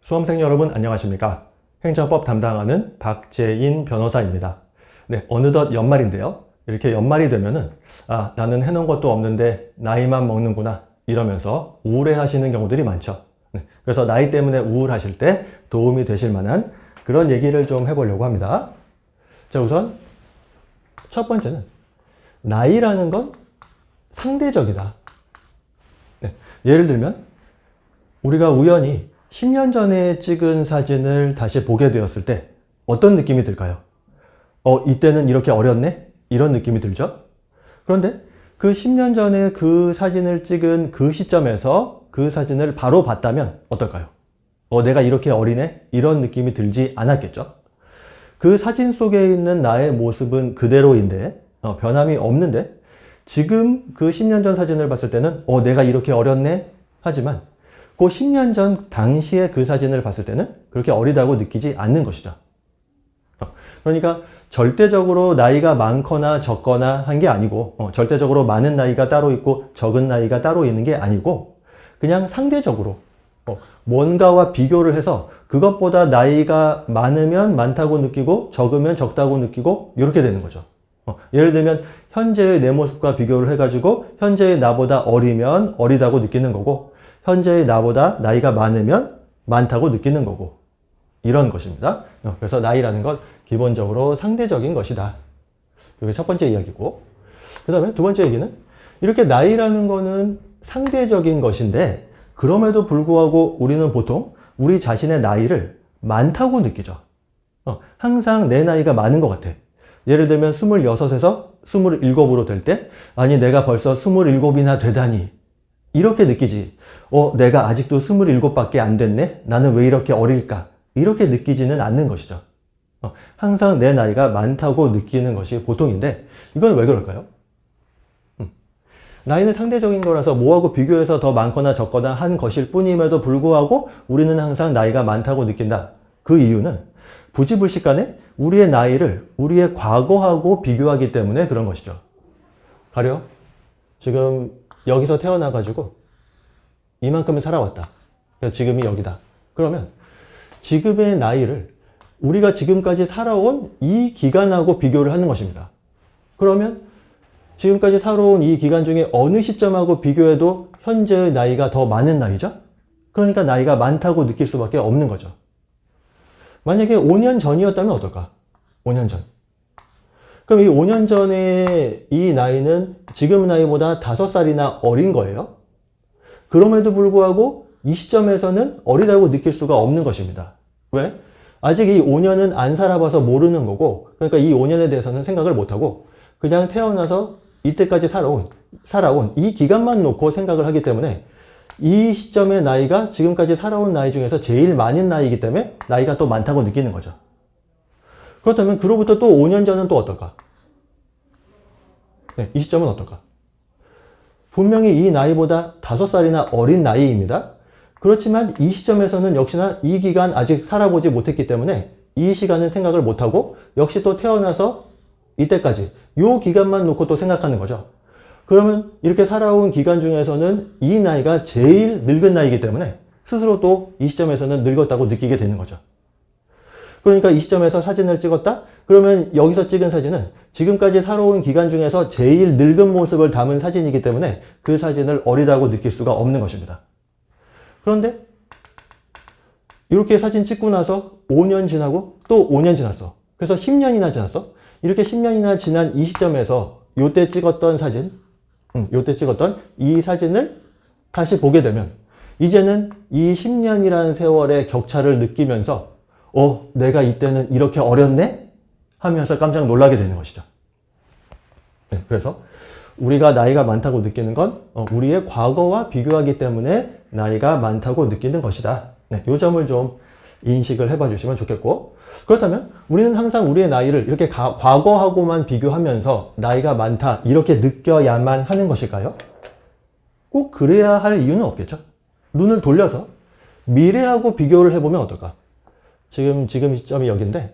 수험생 여러분 안녕하십니까? 행정법 담당하는 박재인 변호사입니다. 네, 어느덧 연말인데요. 이렇게 연말이 되면은 나는 해놓은 것도 없는데 나이만 먹는구나 이러면서 우울해하시는 경우들이 많죠. 네, 그래서 나이 때문에 우울하실 때 도움이 되실 만한 그런 얘기를 좀 해보려고 합니다. 자, 우선 첫 번째는 나이라는 건 상대적이다. 네, 예를 들면 우리가 우연히 10년 전에 찍은 사진을 다시 보게 되었을 때 어떤 느낌이 들까요? 이때는 이렇게 어렸네? 이런 느낌이 들죠? 그런데 그 10년 전에 그 사진을 찍은 그 시점에서 그 사진을 바로 봤다면 어떨까요? 내가 이렇게 어리네? 이런 느낌이 들지 않았겠죠? 그 사진 속에 있는 나의 모습은 그대로인데 변함이 없는데 지금 그 10년 전 사진을 봤을 때는 내가 이렇게 어렸네? 하지만 그 10년 전 당시에 그 사진을 봤을 때는 그렇게 어리다고 느끼지 않는 것이죠. 그러니까 절대적으로 나이가 많거나 적거나 한 게 아니고 절대적으로 많은 나이가 따로 있고 적은 나이가 따로 있는 게 아니고 그냥 상대적으로 뭔가와 비교를 해서 그것보다 나이가 많으면 많다고 느끼고 적으면 적다고 느끼고 이렇게 되는 거죠. 예를 들면 현재의 내 모습과 비교를 해가지고 현재의 나보다 어리면 어리다고 느끼는 거고 현재의 나보다 나이가 많으면 많다고 느끼는 거고 이런 것입니다. 그래서 나이라는 건 기본적으로 상대적인 것이다. 이게 첫 번째 이야기고 그 다음에 두 번째 얘기는 이렇게 나이라는 거는 상대적인 것인데 그럼에도 불구하고 우리는 보통 우리 자신의 나이를 많다고 느끼죠. 항상 내 나이가 많은 것 같아. 예를 들면 26에서 27으로 될 때 아니 내가 벌써 27이나 되다니 이렇게 느끼지. 내가 아직도 27밖에 안 됐네? 나는 왜 이렇게 어릴까? 이렇게 느끼지는 않는 것이죠. 항상 내 나이가 많다고 느끼는 것이 보통인데 이건 왜 그럴까요? 나이는 상대적인 거라서 뭐하고 비교해서 더 많거나 적거나 한 것일 뿐임에도 불구하고 우리는 항상 나이가 많다고 느낀다. 그 이유는 부지불식간에 우리의 나이를 우리의 과거하고 비교하기 때문에 그런 것이죠. 가령 지금 여기서 태어나가지고 이만큼을 살아왔다. 지금이 여기다. 그러면 지금의 나이를 우리가 지금까지 살아온 이 기간하고 비교를 하는 것입니다. 그러면 지금까지 살아온 이 기간 중에 어느 시점하고 비교해도 현재의 나이가 더 많은 나이죠? 그러니까 나이가 많다고 느낄 수밖에 없는 거죠. 만약에 5년 전이었다면 어떨까? 5년 전. 그럼 이 5년 전에 이 나이는 지금 나이보다 5살이나 어린 거예요. 그럼에도 불구하고 이 시점에서는 어리다고 느낄 수가 없는 것입니다. 왜? 아직 이 5년은 안 살아봐서 모르는 거고 그러니까 이 5년에 대해서는 생각을 못하고 그냥 태어나서 이때까지 살아온 이 기간만 놓고 생각을 하기 때문에 이 시점의 나이가 지금까지 살아온 나이 중에서 제일 많은 나이이기 때문에 나이가 또 많다고 느끼는 거죠. 그렇다면 그로부터 또 5년 전은 또 어떨까? 네, 이 시점은 어떨까? 분명히 이 나이보다 5살이나 어린 나이입니다. 그렇지만 이 시점에서는 역시나 이 기간 아직 살아보지 못했기 때문에 이 시간은 생각을 못하고 역시 또 태어나서 이때까지 이 기간만 놓고 또 생각하는 거죠. 그러면 이렇게 살아온 기간 중에서는 이 나이가 제일 늙은 나이이기 때문에 스스로 또 이 시점에서는 늙었다고 느끼게 되는 거죠. 그러니까 이 시점에서 사진을 찍었다? 그러면 여기서 찍은 사진은 지금까지 살아온 기간 중에서 제일 늙은 모습을 담은 사진이기 때문에 그 사진을 어리다고 느낄 수가 없는 것입니다. 그런데 이렇게 사진 찍고 나서 5년 지나고 또 5년 지났어. 그래서 10년이나 지났어. 이렇게 10년이나 지난 이 시점에서 요때 찍었던 사진, 요때 찍었던 이 사진을 다시 보게 되면 이제는 이 10년이라는 세월의 격차를 느끼면서 내가 이때는 이렇게 어렸네? 하면서 깜짝 놀라게 되는 것이죠. 네, 그래서 우리가 나이가 많다고 느끼는 건 우리의 과거와 비교하기 때문에 나이가 많다고 느끼는 것이다. 네, 이 점을 좀 인식을 해봐 주시면 좋겠고 그렇다면 우리는 항상 우리의 나이를 이렇게 과거하고만 비교하면서 나이가 많다 이렇게 느껴야만 하는 것일까요? 꼭 그래야 할 이유는 없겠죠. 눈을 돌려서 미래하고 비교를 해보면 어떨까? 지금 시점이 여기인데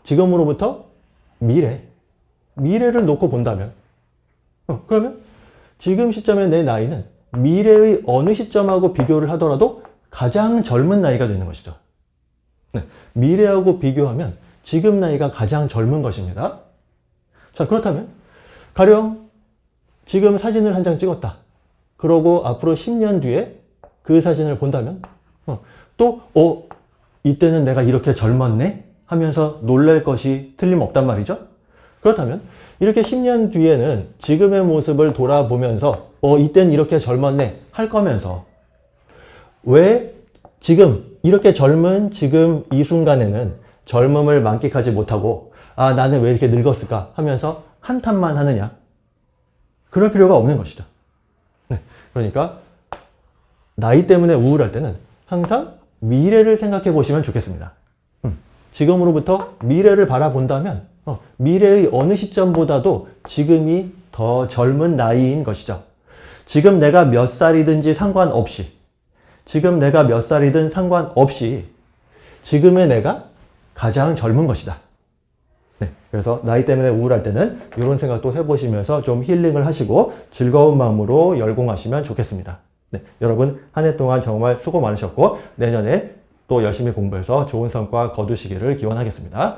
지금으로부터 미래를 놓고 본다면 그러면 지금 시점의 내 나이는 미래의 어느 시점하고 비교를 하더라도 가장 젊은 나이가 되는 것이죠. 네, 미래하고 비교하면 지금 나이가 가장 젊은 것입니다. 자, 그렇다면 가령 지금 사진을 한 장 찍었다. 그러고 앞으로 10년 뒤에 그 사진을 본다면 또 이때는 내가 이렇게 젊었네? 하면서 놀랄 것이 틀림없단 말이죠. 그렇다면 이렇게 10년 뒤에는 지금의 모습을 돌아보면서 이때는 이렇게 젊었네 할 거면서 왜 지금 이렇게 젊은 지금 이 순간에는 젊음을 만끽하지 못하고 나는 왜 이렇게 늙었을까 하면서 한탄만 하느냐? 그럴 필요가 없는 것이죠. 네, 그러니까 나이 때문에 우울할 때는 항상 미래를 생각해 보시면 좋겠습니다. 지금으로부터 미래를 바라본다면 미래의 어느 시점보다도 지금이 더 젊은 나이인 것이죠. 지금 내가 몇 살이든지 상관없이 지금의 내가 가장 젊은 것이다. 네, 그래서 나이 때문에 우울할 때는 이런 생각도 해보시면서 좀 힐링을 하시고 즐거운 마음으로 열공하시면 좋겠습니다. 네, 여러분 한 해 동안 정말 수고 많으셨고 내년에 또 열심히 공부해서 좋은 성과 거두시기를 기원하겠습니다.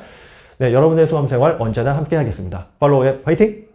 네, 여러분의 수험생활 언제나 함께 하겠습니다. 팔로우앱 화이팅!